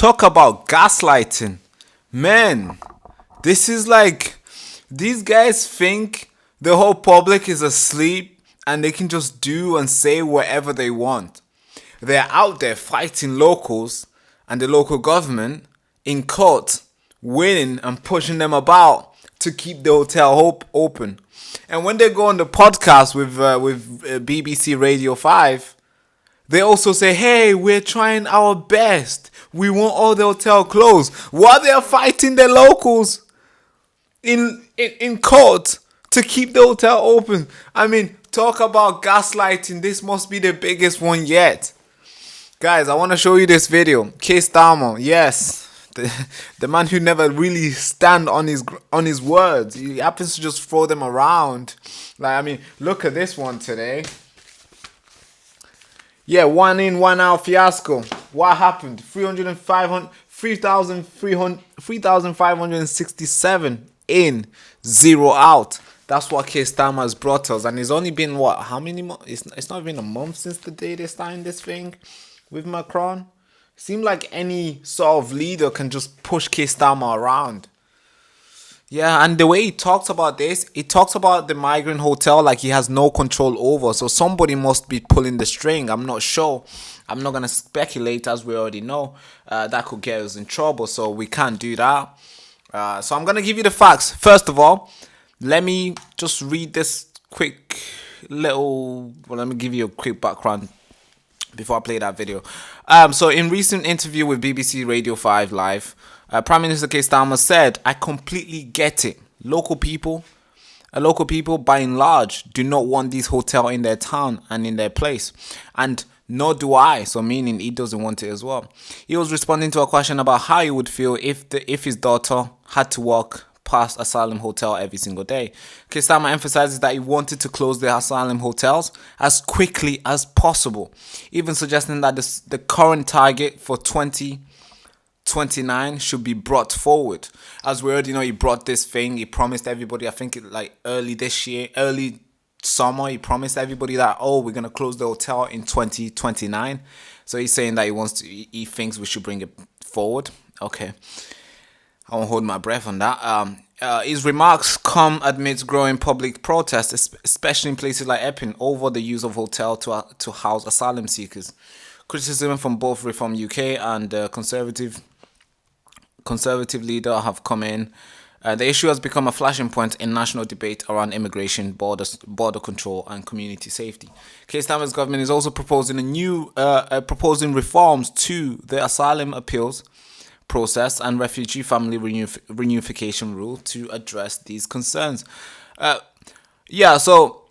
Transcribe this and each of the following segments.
talk about gaslighting. Man, this is like, these guys think the whole public is asleep and they can just do and say whatever they want. They're out there fighting locals and the local government in court, winning and pushing them about to keep the hotel open. And when they go on the podcast with BBC Radio 5, they also say, hey, we're trying our best. We want all the hotel closed. While they're fighting the locals in court to keep the hotel open. I mean, talk about gaslighting. This must be the biggest one yet. Guys, I want to show you this video. Keir Starmer, yes. The man who never really stand on his words. He happens to just throw them around. Like, I mean, look at this one today. Yeah, 1 in, 1 out fiasco. What happened? 3,567 in, 0 out. That's what Keir Starmer has brought us. And it's only been, what, how many months? It's not been a month since the day they signed this thing with Macron. Seems like any sort of leader can just push Keir Starmer around. Yeah, and the way he talks about this, he talks about the migrant hotel like he has no control over. So somebody must be pulling the string. I'm not sure. I'm not going to speculate, as we already know. That could get us in trouble, so we can't do that. So I'm going to give you the facts. First of all, let me just read this quick little... Well, let me give you a quick background before I play that video. So in recent interview with BBC Radio 5 Live, Prime Minister Keir Starmer said, I completely get it. Local people, by and large, do not want this hotel in their town and in their place. And nor do I, so meaning he doesn't want it as well. He was responding to a question about how he would feel if his daughter had to walk past Asylum Hotel every single day. Keir Starmer emphasizes that he wanted to close the Asylum hotels as quickly as possible, even suggesting that the current target for 2029 should be brought forward. As we already know, he brought this thing, he promised everybody, I think early summer, he promised everybody that, we're going to close the hotel in 2029. So he's saying that he thinks we should bring it forward. Okay. I won't hold my breath on that. His remarks come amidst growing public protests, especially in places like Epping, over the use of hotel to house asylum seekers. Criticism from both Reform UK and conservative leader have come in. The issue has become a flashing point in national debate around immigration, border control, and community safety. Keir Starmer's government is also proposing proposing reforms to the asylum appeals process and refugee family reunification rule to address these concerns. So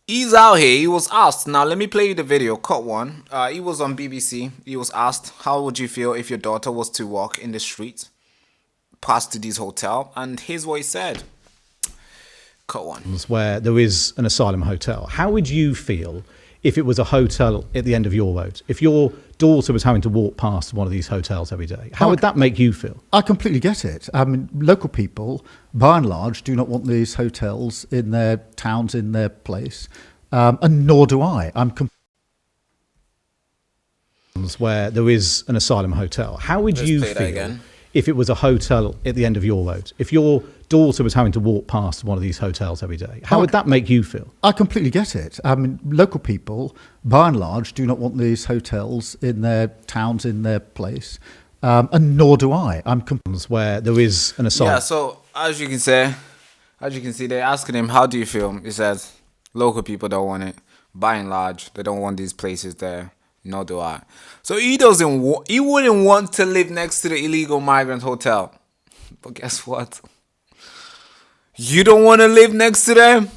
he's out here. He was asked. Now let me play you the video. Cut one. He was on BBC. He was asked, how would you feel if your daughter was to walk in the streets past to this hotel? And here's what he said. Cut one. Where there is an asylum hotel. How would you feel if it was a hotel at the end of your road? If your daughter was having to walk past one of these hotels every day, how would that make you feel? I completely get it. I mean, local people, by and large, do not want these hotels in their towns, in their place, and nor do I. Where there is an asylum hotel. How would you feel if it was a hotel at the end of your road? If your daughter was having to walk past one of these hotels every day, how would that make you feel? I completely get it. I mean, local people, by and large, do not want these hotels in their towns, in their place, and nor do I. Where there is an asylum. Yeah, so as you can see, they're asking him, how do you feel? He says, local people don't want it. By and large, they don't want these places there. Nor do I. So he wouldn't want to live next to the illegal migrant hotel. But guess what? You don't want to live next to them?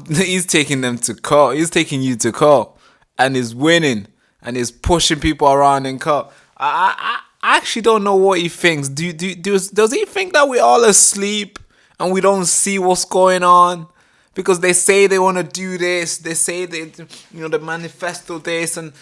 He's taking them to court. He's taking you to court. And he's winning. And he's pushing people around in court. I actually don't know what he thinks. Does he think that we're all asleep and we don't see what's going on? Because they say they want to do this. They say the manifesto this and,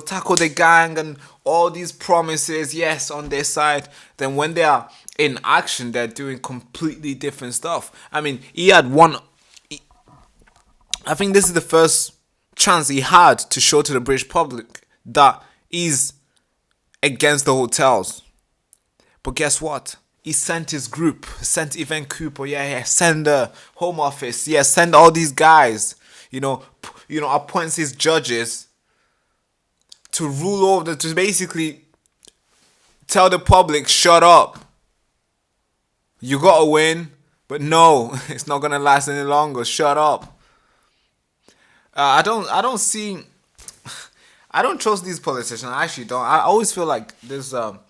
tackle the gang and all these promises, yes, on their side. Then when they are in action, they're doing completely different stuff. I mean, I think this is the first chance he had to show to the British public that he's against the hotels. But guess what? He sent his group, sent Yvonne Cooper, send the Home Office, send all these guys, appoints his judges to rule over, to basically tell the public, shut up. You gotta win, but no, it's not gonna last any longer. Shut up. I don't trust these politicians. I actually don't. I always feel like there's a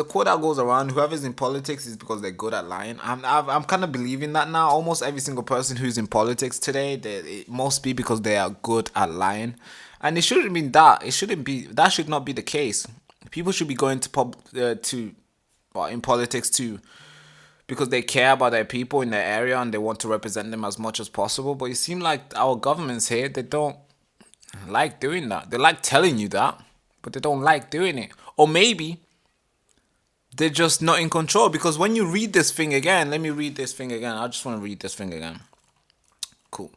quote that goes around: whoever's in politics is because they're good at lying. I'm kind of believing that now. Almost every single person who's in politics today, it must be because they are good at lying, and it shouldn't be that. It shouldn't be. That should not be the case. People should be going in politics too, because they care about their people in their area and they want to represent them as much as possible. But it seems like our governments here, they don't like doing that. They like telling you that, but they don't like doing it. Or maybe they're just not in control, because when you read this thing again, let me read this thing again. I just want to read this thing again. Cool.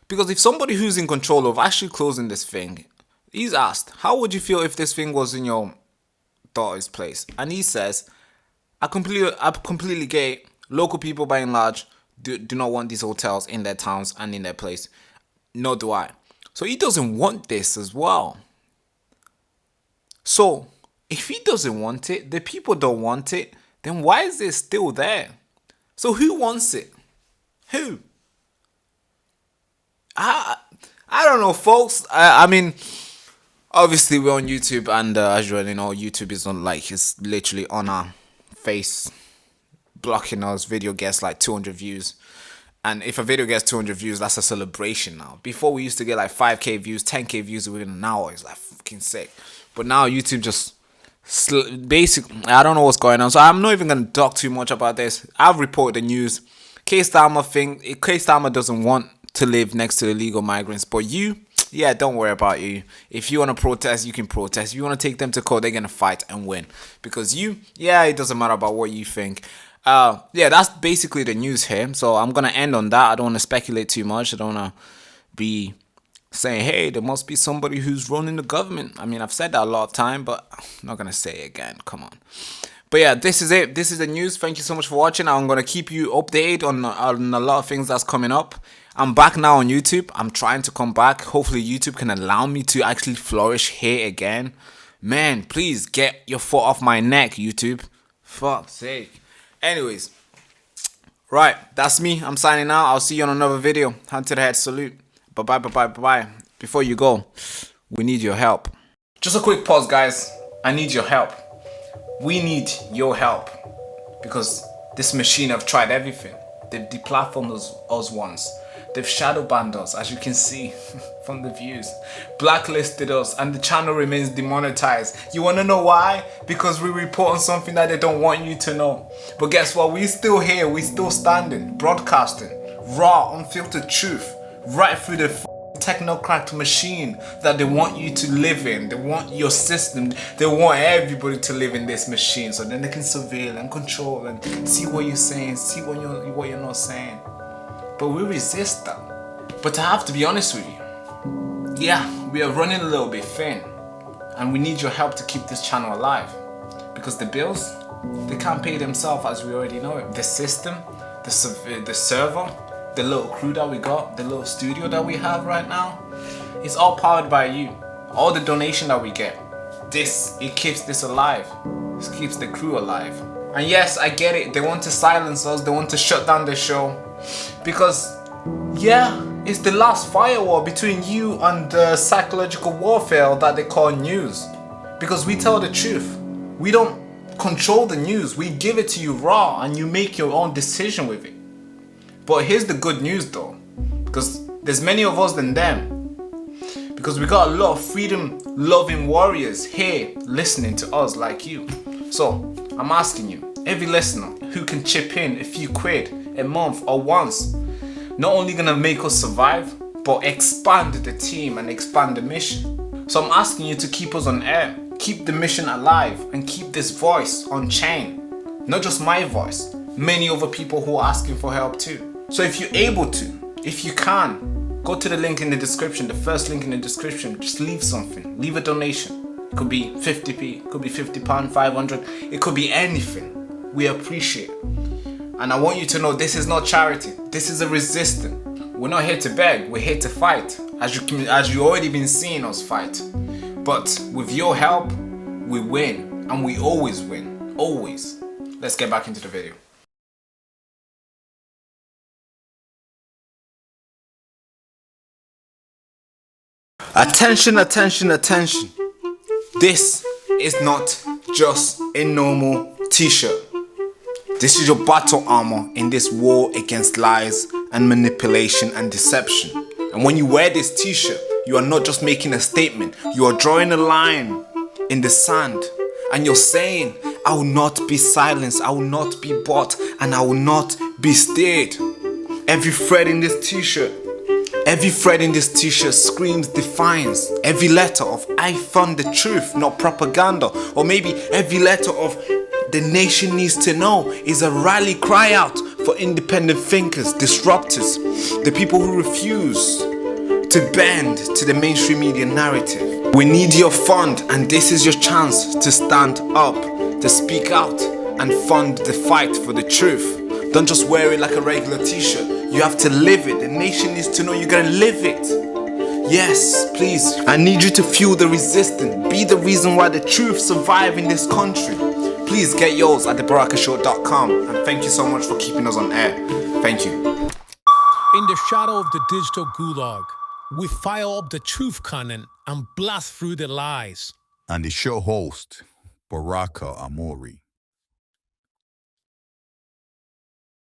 Because if somebody who's in control of actually closing this thing, he's asked, how would you feel if this thing was in your daughter's place? And he says, I completely get it. Local people, by and large, do not want these hotels in their towns and in their place. Nor do I. So he doesn't want this as well. So if he doesn't want it, the people don't want it, then why is it still there? So who wants it? Who? I don't know, folks. I mean, obviously we're on YouTube, and as you already know, YouTube is on, like, it's literally on our face, blocking us. Video gets like 200 views, and if a video gets 200 views, that's a celebration now. Before, we used to get like 5k views, 10k views within an hour. It's like fucking sick. But now YouTube just basically, I don't know what's going on, so I'm not even gonna talk too much about this. I've reported the news. Keir Starmer doesn't want to live next to illegal migrants, but don't worry about you. If you want to protest, you can protest. If you want to take them to court, they're going to fight and win. Because it doesn't matter about what you think. That's basically the news here. So I'm going to end on that. I don't want to speculate too much. I don't want to be saying, hey, there must be somebody who's running the government. I mean, I've said that a lot of time, but I'm not going to say it again. Come on. But this is it. This is the news. Thank you so much for watching. I'm going to keep you updated on a lot of things that's coming up. I'm back now on YouTube. I'm trying to come back. Hopefully YouTube can allow me to actually flourish here again. Man, please get your foot off my neck, YouTube. Fuck's sake. Anyways, right, that's me. I'm signing out. I'll see you on another video. Hand to the head salute. Bye-bye. Before you go, we need your help. Just a quick pause, guys. I need your help. We need your help, because this machine have tried everything. They've deplatformed us once. They've shadow banned us, as you can see from the views. Blacklisted us, and the channel remains demonetized. You want to know why? Because we report on something that they don't want you to know. But guess what? We still here. We still standing, broadcasting raw, unfiltered truth right through the technocrat machine that they want you to live in. They want your system. They want everybody to live in this machine, so then they can surveil and control and see what you're saying, see what you're not saying. But we resist that. But I have to be honest with you, we are running a little bit thin, and we need your help to keep this channel alive, because the bills, they can't pay themselves, as we already know it. The system, the server, the little crew that we got, the little studio that we have right now, it's all powered by you. All the donation that we get, it keeps this alive. This keeps the crew alive. And yes, I get it. They want to silence us. They want to shut down the show. Because, it's the last firewall between you and the psychological warfare that they call news. Because we tell the truth. We don't control the news. We give it to you raw, and you make your own decision with it. But here's the good news though, because there's many of us than them. Because we got a lot of freedom-loving warriors here listening to us like you. So I'm asking you, every listener who can chip in a few quid a month or once, not only gonna make us survive, but expand the team and expand the mission. So I'm asking you to keep us on air, keep the mission alive, and keep this voice on chain. Not just my voice, many other people who are asking for help too. So if you're able to, if you can, go to the link in the description, the first link in the description, just leave something, leave a donation. It could be 50p, it could be £50, 500, it could be anything. We appreciate. And I want you to know this is not charity. This is a resistance. We're not here to beg, we're here to fight. As you already been seeing us fight. But with your help, we win. And we always win. Always. Let's get back into the video. Attention, attention, attention. This is not just a normal t-shirt. This is your battle armor in this war against lies and manipulation and deception. And when you wear this t-shirt, you are not just making a statement. You are drawing a line in the sand. And you're saying, I will not be silenced, I will not be bought, and I will not be steered. Every thread in this t-shirt screams defiance. Every letter of I found the truth, not propaganda. Or maybe every letter of the nation needs to know is a rally cry out for independent thinkers, disruptors, the people who refuse to bend to the mainstream media narrative. We need your fund, and this is your chance to stand up, to speak out and fund the fight for the truth. Don't just wear it like a regular t-shirt. You have to live it. The nation needs to know you're gonna live it. Yes, please. I need you to fuel the resistance. Be the reason why the truth survives in this country. Please get yours at thebarakashow.com. And thank you so much for keeping us on air. Thank you. In the shadow of the digital gulag, we fire up the truth cannon and blast through the lies. And the show host, Baraka Amuri.